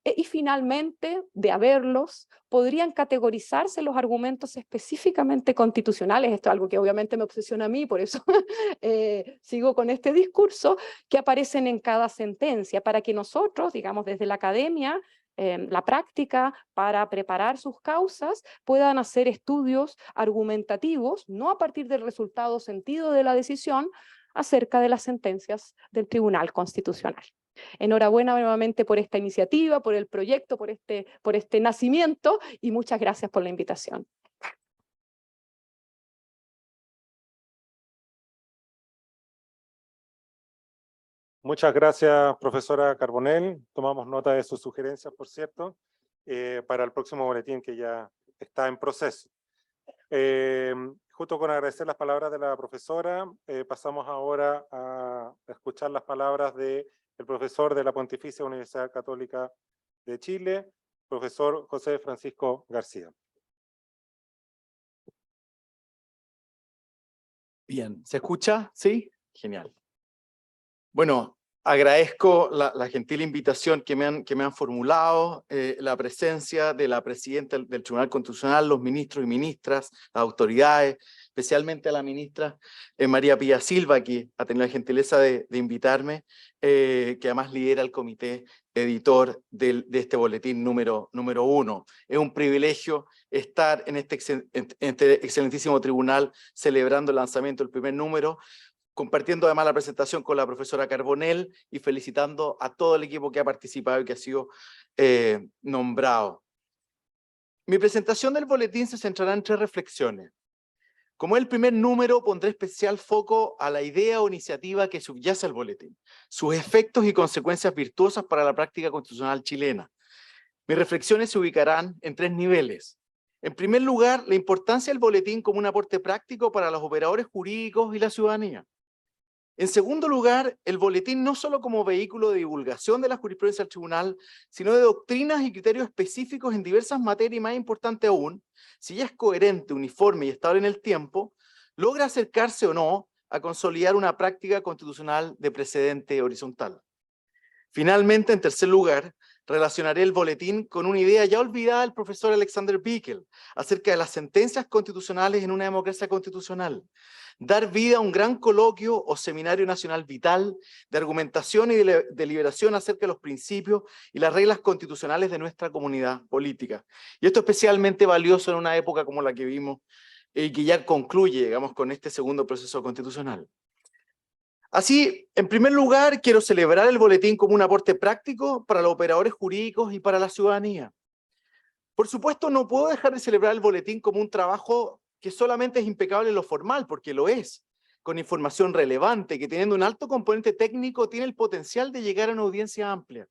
Speaker 4: Y finalmente, de haberlos, podrían categorizarse los argumentos específicamente constitucionales. Esto es algo que obviamente me obsesiona a mí, por eso sigo con este discurso, que aparecen en cada sentencia, para que nosotros, digamos, desde la academia, la práctica, para preparar sus causas, puedan hacer estudios argumentativos, no a partir del resultado sentido de la decisión, acerca de las sentencias del Tribunal Constitucional. Enhorabuena nuevamente por esta iniciativa, por el proyecto, por este nacimiento, y muchas gracias por la invitación.
Speaker 1: Muchas gracias, profesora Carbonell. Tomamos nota de sus sugerencias, por cierto, para el próximo boletín que ya está en proceso. Junto con agradecer las palabras de la profesora, pasamos ahora a escuchar las palabras del profesor de la Pontificia Universidad Católica de Chile, profesor José Francisco García.
Speaker 5: Bien, ¿se escucha? ¿Sí? Genial. Bueno, Agradezco la gentil invitación que me han formulado, la presencia de la presidenta del Tribunal Constitucional, los ministros y ministras, las autoridades, especialmente a la ministra María Pía Silva, que ha tenido la gentileza de invitarme, que además lidera el comité editor de este boletín número 1. Es un privilegio estar en este excelentísimo tribunal celebrando el lanzamiento del primer número, compartiendo además la presentación con la profesora Carbonell y felicitando a todo el equipo que ha participado y que ha sido nombrado. Mi presentación del boletín se centrará en 3 reflexiones. Como es el primer número, pondré especial foco a la idea o iniciativa que subyace al boletín, sus efectos y consecuencias virtuosas para la práctica constitucional chilena. Mis reflexiones se ubicarán en 3 niveles. En primer lugar, la importancia del boletín como un aporte práctico para los operadores jurídicos y la ciudadanía. En segundo lugar, el boletín no solo como vehículo de divulgación de la jurisprudencia del tribunal, sino de doctrinas y criterios específicos en diversas materias y, más importante aún, si ya es coherente, uniforme y estable en el tiempo, logra acercarse o no a consolidar una práctica constitucional de precedente horizontal. Finalmente, en tercer lugar, relacionaré el boletín con una idea ya olvidada del profesor Alexander Bickel acerca de las sentencias constitucionales en una democracia constitucional. Dar vida a un gran coloquio o seminario nacional vital de argumentación y de deliberación acerca de los principios y las reglas constitucionales de nuestra comunidad política. Y esto es especialmente valioso en una época como la que vimos y que ya concluye, digamos, con este segundo proceso constitucional. Así, en primer lugar, quiero celebrar el boletín como un aporte práctico para los operadores jurídicos y para la ciudadanía. Por supuesto, no puedo dejar de celebrar el boletín como un trabajo que solamente es impecable en lo formal, porque lo es, con información relevante, que teniendo un alto componente técnico tiene el potencial de llegar a una audiencia amplia.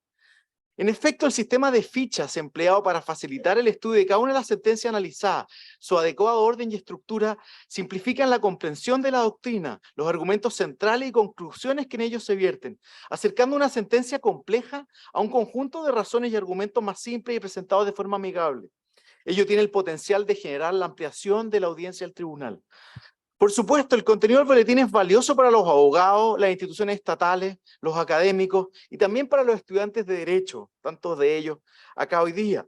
Speaker 5: En efecto, el sistema de fichas empleado para facilitar el estudio de cada una de las sentencias analizadas, su adecuado orden y estructura, simplifican la comprensión de la doctrina, los argumentos centrales y conclusiones que en ellos se vierten, acercando una sentencia compleja a un conjunto de razones y argumentos más simples y presentados de forma amigable. Ello tiene el potencial de generar la ampliación de la audiencia del tribunal. Por supuesto, el contenido del boletín es valioso para los abogados, las instituciones estatales, los académicos y también para los estudiantes de Derecho, tantos de ellos acá hoy día.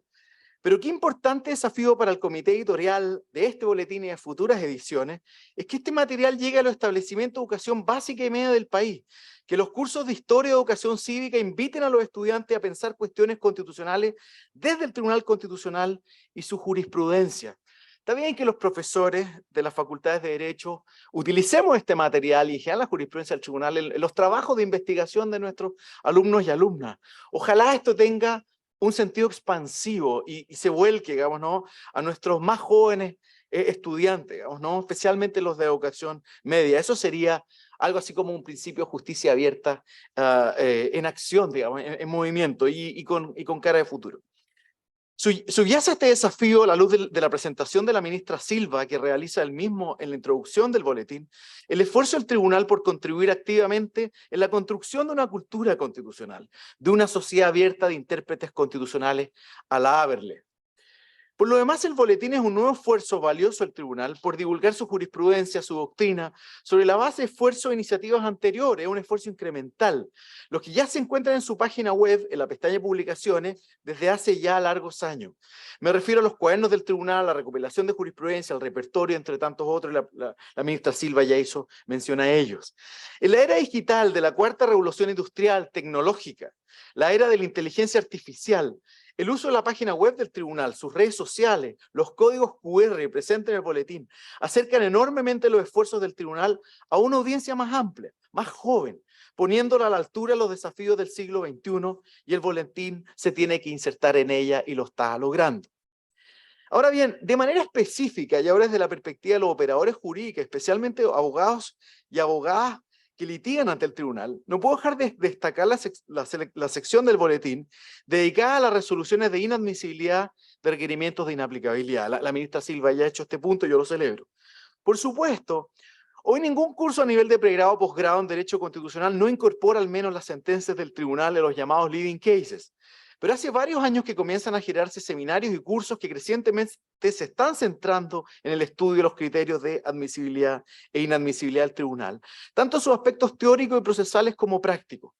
Speaker 5: Pero qué importante desafío para el comité editorial de este boletín y de futuras ediciones es que este material llegue a los establecimientos de educación básica y media del país, que los cursos de historia y educación cívica inviten a los estudiantes a pensar cuestiones constitucionales desde el Tribunal Constitucional y su jurisprudencia. Está bien que los profesores de las facultades de Derecho utilicemos este material y en general la jurisprudencia del tribunal en los trabajos de investigación de nuestros alumnos y alumnas. Ojalá esto tenga un sentido expansivo y se vuelque, digamos, ¿no?, a nuestros más jóvenes estudiantes, digamos, ¿no?, especialmente los de educación media. Eso sería algo así como un principio de justicia abierta en acción, digamos, en movimiento y con cara de futuro. Subyace este desafío a la luz de la presentación de la ministra Silva, que realiza el mismo en la introducción del boletín, el esfuerzo del tribunal por contribuir activamente en la construcción de una cultura constitucional, de una sociedad abierta de intérpretes constitucionales a la Haberle. Por lo demás, el boletín es un nuevo esfuerzo valioso del tribunal por divulgar su jurisprudencia, su doctrina, sobre la base de esfuerzos e iniciativas anteriores, es un esfuerzo incremental, los que ya se encuentran en su página web, en la pestaña de publicaciones, desde hace ya largos años. Me refiero a los cuadernos del tribunal, a la recopilación de jurisprudencia, al repertorio, entre tantos otros, la ministra Silva ya hizo mención a ellos. En la era digital de la cuarta revolución industrial, tecnológica, la era de la inteligencia artificial, el uso de la página web del tribunal, sus redes sociales, los códigos QR presentes en el boletín, acercan enormemente los esfuerzos del tribunal a una audiencia más amplia, más joven, poniéndola a la altura de los desafíos del siglo XXI, y el boletín se tiene que insertar en ella y lo está logrando. Ahora bien, de manera específica, y ahora desde la perspectiva de los operadores jurídicos, especialmente abogados y abogadas que litigan ante el tribunal, no puedo dejar de destacar la sección del boletín dedicada a las resoluciones de inadmisibilidad de requerimientos de inaplicabilidad. La ministra Silva ya ha hecho este punto y yo lo celebro. Por supuesto, hoy ningún curso a nivel de pregrado o posgrado en Derecho Constitucional no incorpora al menos las sentencias del tribunal de los llamados leading cases. Pero hace varios años que comienzan a generarse seminarios y cursos que crecientemente se están centrando en el estudio de los criterios de admisibilidad e inadmisibilidad del tribunal, tanto sus aspectos teóricos y procesales como prácticos.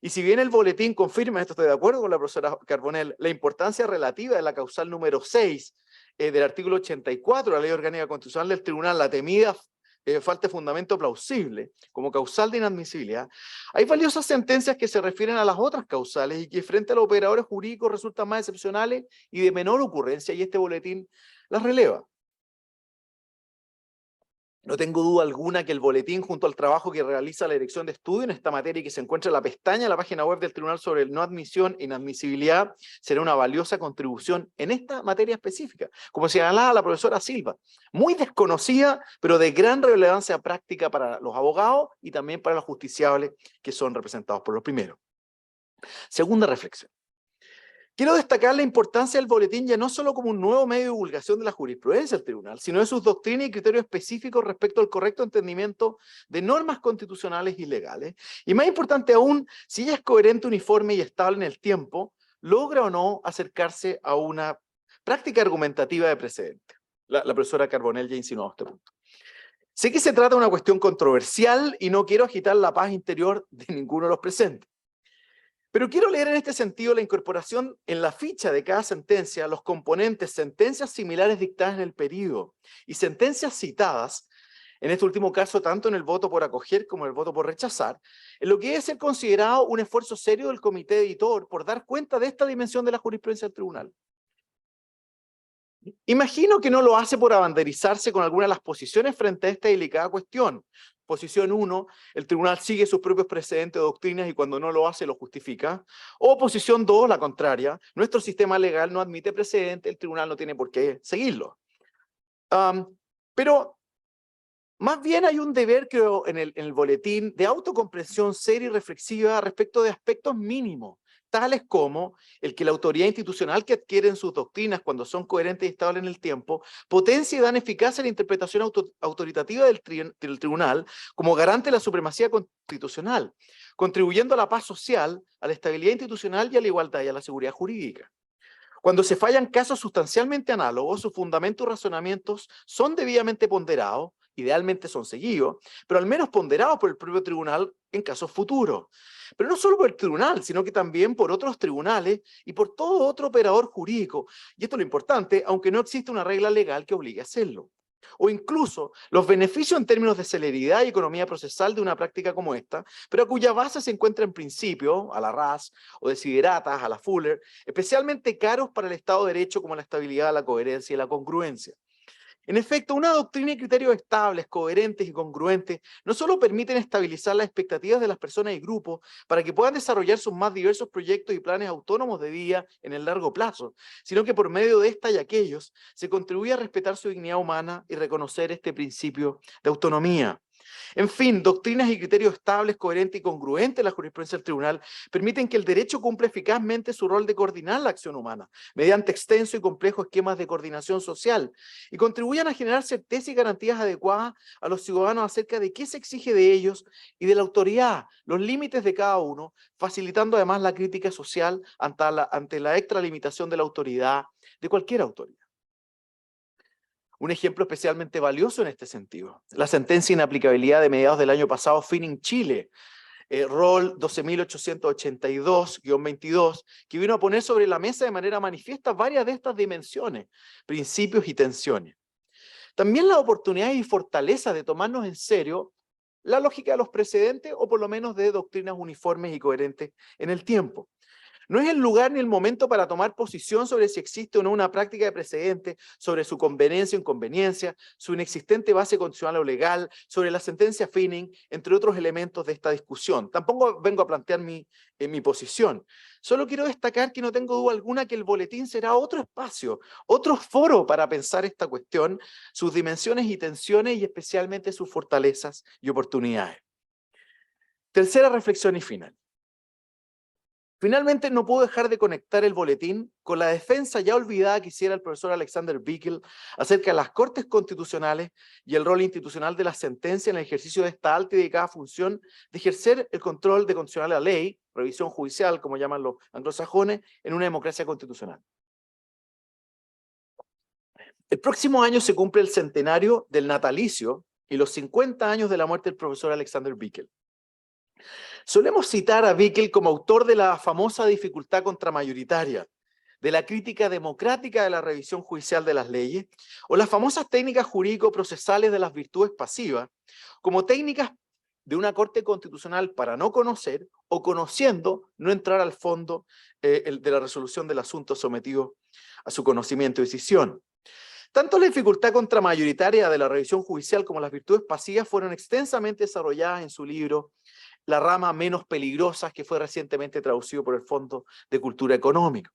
Speaker 5: Y si bien el boletín confirma, esto estoy de acuerdo con la profesora Carbonell, la importancia relativa de la causal número 6 del artículo 84 de la Ley Orgánica Constitucional del Tribunal, la temida falta de fundamento plausible como causal de inadmisibilidad, hay valiosas sentencias que se refieren a las otras causales y que frente a los operadores jurídicos resultan más excepcionales y de menor ocurrencia, y este boletín las releva. No tengo duda alguna que el boletín, junto al trabajo que realiza la Dirección de Estudio en esta materia y que se encuentra en la pestaña de la página web del Tribunal sobre no admisión e inadmisibilidad, será una valiosa contribución en esta materia específica, como señalaba la profesora Silva, muy desconocida, pero de gran relevancia práctica para los abogados y también para los justiciables que son representados por los primeros. Segunda reflexión. Quiero destacar la importancia del boletín ya no solo como un nuevo medio de divulgación de la jurisprudencia del tribunal, sino de sus doctrinas y criterios específicos respecto al correcto entendimiento de normas constitucionales y legales. Y más importante aún, si ella es coherente, uniforme y estable en el tiempo, logra o no acercarse a una práctica argumentativa de precedente. La profesora Carbonell ya insinuó este punto. Sé que se trata de una cuestión controversial y no quiero agitar la paz interior de ninguno de los presentes. Pero quiero leer en este sentido la incorporación en la ficha de cada sentencia, los componentes sentencias similares dictadas en el periodo y sentencias citadas, en este último caso tanto en el voto por acoger como en el voto por rechazar, en lo que debe ser considerado un esfuerzo serio del comité editor por dar cuenta de esta dimensión de la jurisprudencia del tribunal. Imagino que no lo hace por abanderizarse con alguna de las posiciones frente a esta delicada cuestión. Posición 1, el tribunal sigue sus propios precedentes o doctrinas y cuando no lo hace lo justifica. O posición 2, la contraria, nuestro sistema legal no admite precedente, el tribunal no tiene por qué seguirlo. Pero más bien hay un deber, creo, en el boletín de autocomprensión seria y reflexiva respecto de aspectos mínimos, tales como el que la autoridad institucional que adquieren sus doctrinas cuando son coherentes y estables en el tiempo, potencia y dan eficacia a la interpretación autoritativa del tribunal como garante de la supremacía constitucional, contribuyendo a la paz social, a la estabilidad institucional y a la igualdad y a la seguridad jurídica. Cuando se fallan casos sustancialmente análogos, sus fundamentos y razonamientos son debidamente ponderados, idealmente son seguidos, pero al menos ponderados por el propio tribunal en casos futuros. Pero no solo por el tribunal, sino que también por otros tribunales y por todo otro operador jurídico. Y esto es lo importante, aunque no existe una regla legal que obligue a hacerlo. O incluso los beneficios en términos de celeridad y economía procesal de una práctica como esta, pero a cuya base se encuentra en principio, a la RAS o desideratas, a la Fuller, especialmente caros para el Estado de Derecho como la estabilidad, la coherencia y la congruencia. En efecto, una doctrina y criterios estables, coherentes y congruentes no solo permiten estabilizar las expectativas de las personas y grupos para que puedan desarrollar sus más diversos proyectos y planes autónomos de vida en el largo plazo, sino que por medio de esta y aquellos se contribuye a respetar su dignidad humana y reconocer este principio de autonomía. En fin, doctrinas y criterios estables, coherentes y congruentes de la jurisprudencia del tribunal permiten que el derecho cumpla eficazmente su rol de coordinar la acción humana mediante extensos y complejos esquemas de coordinación social y contribuyan a generar certeza y garantías adecuadas a los ciudadanos acerca de qué se exige de ellos y de la autoridad, los límites de cada uno, facilitando además la crítica social ante la extralimitación de la autoridad, de cualquier autoridad. Un ejemplo especialmente valioso en este sentido, la sentencia de inaplicabilidad de mediados del año pasado, Finning Chile, rol 12.882-22, que vino a poner sobre la mesa de manera manifiesta varias de estas dimensiones, principios y tensiones. También la oportunidad y fortaleza de tomarnos en serio la lógica de los precedentes o por lo menos de doctrinas uniformes y coherentes en el tiempo. No es el lugar ni el momento para tomar posición sobre si existe o no una práctica de precedente, sobre su conveniencia o inconveniencia, su inexistente base constitucional o legal, sobre la sentencia Finning, entre otros elementos de esta discusión. Tampoco vengo a plantear mi posición. Solo quiero destacar que no tengo duda alguna que el boletín será otro espacio, otro foro para pensar esta cuestión, sus dimensiones y tensiones y especialmente sus fortalezas y oportunidades. Tercera reflexión y final. Finalmente, no puedo dejar de conectar el boletín con la defensa ya olvidada que hiciera el profesor Alexander Bickel acerca de las Cortes Constitucionales y el rol institucional de la sentencia en el ejercicio de esta alta y dedicada función de ejercer el control de constitucional a la ley, revisión judicial, como llaman los anglosajones, en una democracia constitucional. El próximo año se cumple el centenario del natalicio y los 50 años de la muerte del profesor Alexander Bickel. Solemos citar a Bickel como autor de la famosa dificultad contramayoritaria, de la crítica democrática de la revisión judicial de las leyes, o las famosas técnicas jurídico-procesales de las virtudes pasivas, como técnicas de una Corte Constitucional para no conocer, o conociendo, no entrar al fondo de la resolución del asunto sometido a su conocimiento y decisión. Tanto la dificultad contramayoritaria de la revisión judicial como las virtudes pasivas fueron extensamente desarrolladas en su libro La rama menos peligrosa, que fue recientemente traducido por el Fondo de Cultura Económica.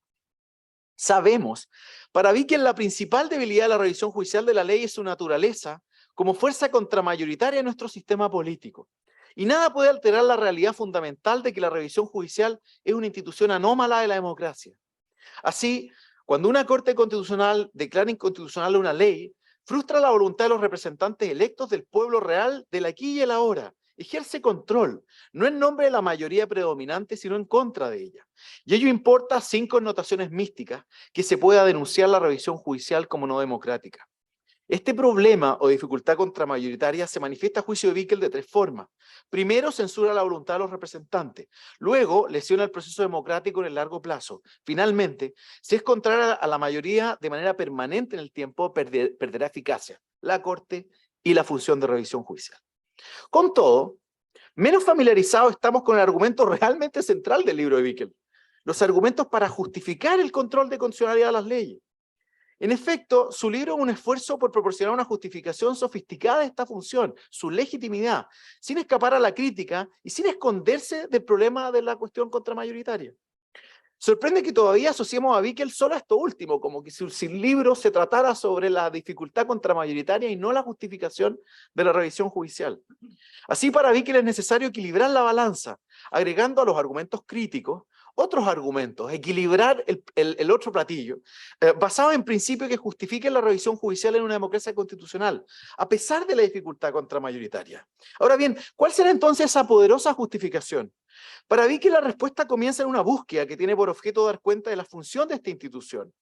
Speaker 5: Sabemos, para Bickel, la principal debilidad de la revisión judicial de la ley es su naturaleza como fuerza contramayoritaria en nuestro sistema político. Y nada puede alterar la realidad fundamental de que la revisión judicial es una institución anómala de la democracia. Así, cuando una Corte Constitucional declara inconstitucional una ley, frustra la voluntad de los representantes electos del pueblo real del aquí y el ahora. Ejerce control, no en nombre de la mayoría predominante, sino en contra de ella. Y ello importa sin connotaciones místicas que se pueda denunciar la revisión judicial como no democrática. Este problema o dificultad contramayoritaria se manifiesta a juicio de Bickel de tres formas. Primero, censura la voluntad de los representantes. Luego, lesiona el proceso democrático en el largo plazo. Finalmente, si es contraria a la mayoría de manera permanente en el tiempo, perderá eficacia la Corte y la función de revisión judicial. Con todo, menos familiarizados estamos con el argumento realmente central del libro de Bickel, los argumentos para justificar el control de constitucionalidad de las leyes. En efecto, su libro es un esfuerzo por proporcionar una justificación sofisticada de esta función, su legitimidad, sin escapar a la crítica y sin esconderse del problema de la cuestión contramayoritaria. Sorprende que todavía asociemos a Bickel solo a esto último, como que si el libro se tratara sobre la dificultad contramayoritaria y no la justificación de la revisión judicial. Así, para Bickel es necesario equilibrar la balanza, agregando a los argumentos críticos otros argumentos, equilibrar el otro platillo, basado en principios que justifiquen la revisión judicial en una democracia constitucional, a pesar de la dificultad contramayoritaria. Ahora bien, ¿cuál será entonces esa poderosa justificación? Para Bickel la respuesta comienza en una búsqueda que tiene por objeto dar cuenta de la función de esta institución,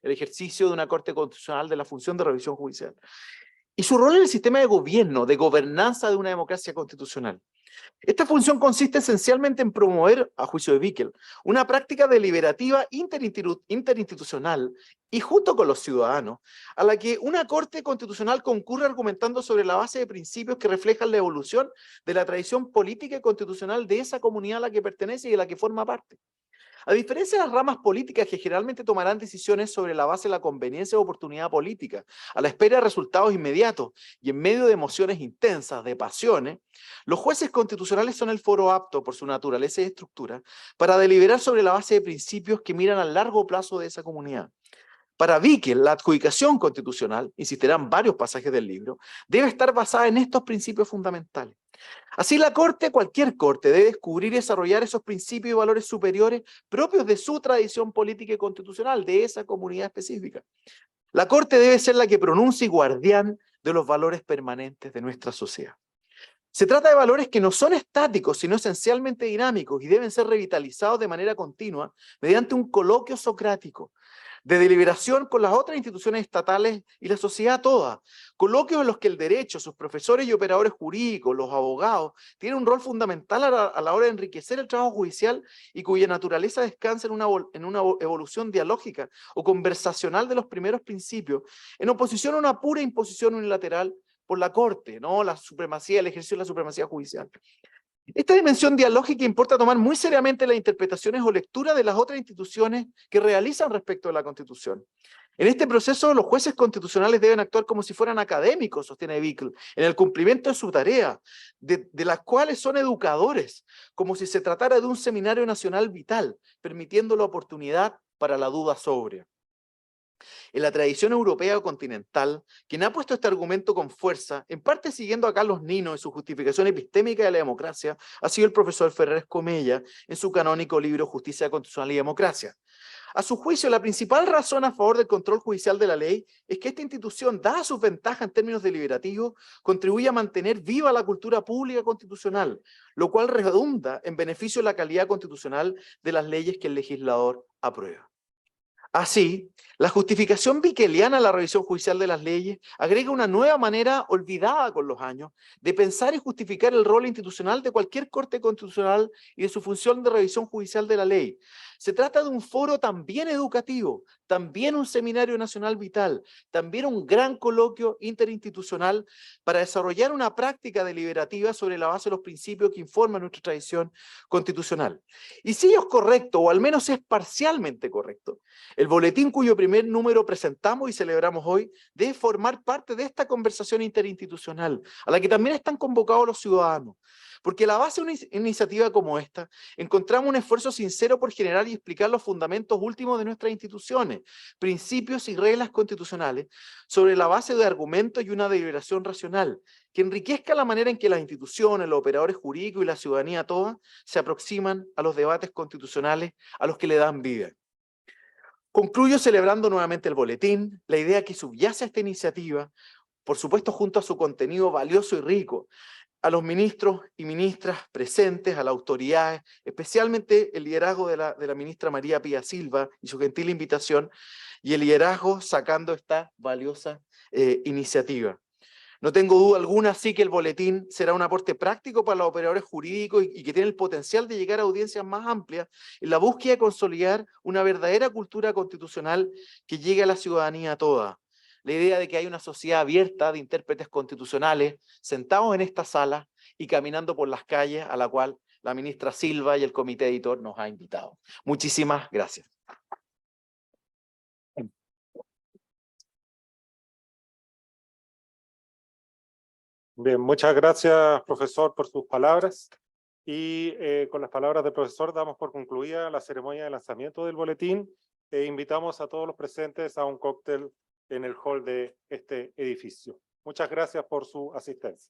Speaker 5: el ejercicio de una Corte Constitucional de la función de revisión judicial, y su rol en el sistema de gobierno, de gobernanza de una democracia constitucional. Esta función consiste esencialmente en promover, a juicio de Bickel, una práctica deliberativa interinstitucional y junto con los ciudadanos, a la que una Corte Constitucional concurre argumentando sobre la base de principios que reflejan la evolución de la tradición política y constitucional de esa comunidad a la que pertenece y de la que forma parte. A diferencia de las ramas políticas que generalmente tomarán decisiones sobre la base de la conveniencia o oportunidad política, a la espera de resultados inmediatos y en medio de emociones intensas, de pasiones, los jueces constitucionales son el foro apto por su naturaleza y estructura para deliberar sobre la base de principios que miran al largo plazo de esa comunidad. Para Bickel, la adjudicación constitucional, insistirán varios pasajes del libro, debe estar basada en estos principios fundamentales. Así la Corte, cualquier Corte, debe descubrir y desarrollar esos principios y valores superiores propios de su tradición política y constitucional, de esa comunidad específica. La Corte debe ser la que pronuncie y guardián de los valores permanentes de nuestra sociedad. Se trata de valores que no son estáticos, sino esencialmente dinámicos y deben ser revitalizados de manera continua mediante un coloquio socrático, de deliberación con las otras instituciones estatales y la sociedad toda. Coloquios en los que el derecho, sus profesores y operadores jurídicos, los abogados, tienen un rol fundamental a la hora de enriquecer el trabajo judicial y cuya naturaleza descansa en una evolución dialógica o conversacional de los primeros principios, en oposición a una pura imposición unilateral por la Corte, ¿no? La supremacía, el ejercicio de la supremacía judicial. Esta dimensión dialógica importa tomar muy seriamente las interpretaciones o lecturas de las otras instituciones que realizan respecto a la Constitución. En este proceso, los jueces constitucionales deben actuar como si fueran académicos, sostiene Bickel, en el cumplimiento de su tarea, de las cuales son educadores, como si se tratara de un seminario nacional vital, permitiendo la oportunidad para la duda sobria. En la tradición europea o continental, quien ha puesto este argumento con fuerza, en parte siguiendo a Carlos Nino en su justificación epistémica de la democracia, ha sido el profesor Ferrer Escomella en su canónico libro Justicia Constitucional y Democracia. A su juicio, la principal razón a favor del control judicial de la ley es que esta institución, dada sus ventajas en términos deliberativos, contribuye a mantener viva la cultura pública constitucional, lo cual redunda en beneficio de la calidad constitucional de las leyes que el legislador aprueba. Así, la justificación vikeliana a la revisión judicial de las leyes agrega una nueva manera olvidada con los años de pensar y justificar el rol institucional de cualquier Corte Constitucional y de su función de revisión judicial de la ley. Se trata de un foro también educativo, también un seminario nacional vital, también un gran coloquio interinstitucional para desarrollar una práctica deliberativa sobre la base de los principios que informan nuestra tradición constitucional. Y si ello es correcto, o al menos es parcialmente correcto, el boletín cuyo primer número presentamos y celebramos hoy debe formar parte de esta conversación interinstitucional, a la que también están convocados los ciudadanos. Porque a la base de una iniciativa como esta, encontramos un esfuerzo sincero por generar y explicar los fundamentos últimos de nuestras instituciones, principios y reglas constitucionales, sobre la base de argumentos y una deliberación racional, que enriquezca la manera en que las instituciones, los operadores jurídicos y la ciudadanía toda se aproximan a los debates constitucionales a los que le dan vida. Concluyo celebrando nuevamente el boletín, la idea que subyace a esta iniciativa, por supuesto junto a su contenido valioso y rico, a los ministros y ministras presentes, a las autoridades, especialmente el liderazgo de la ministra María Pía Silva y su gentil invitación, y el liderazgo sacando esta valiosa iniciativa. No tengo duda alguna, sí, que el boletín será un aporte práctico para los operadores jurídicos y que tiene el potencial de llegar a audiencias más amplias en la búsqueda de consolidar una verdadera cultura constitucional que llegue a la ciudadanía toda. La idea de que hay una sociedad abierta de intérpretes constitucionales sentados en esta sala y caminando por las calles a la cual la ministra Silva y el comité editor nos ha invitado. Muchísimas gracias.
Speaker 1: Bien, muchas gracias, profesor, por sus palabras. Y con las palabras del profesor damos por concluida la ceremonia de lanzamiento del boletín e invitamos a todos los presentes a un cóctel en el hall de este edificio. Muchas gracias por su asistencia.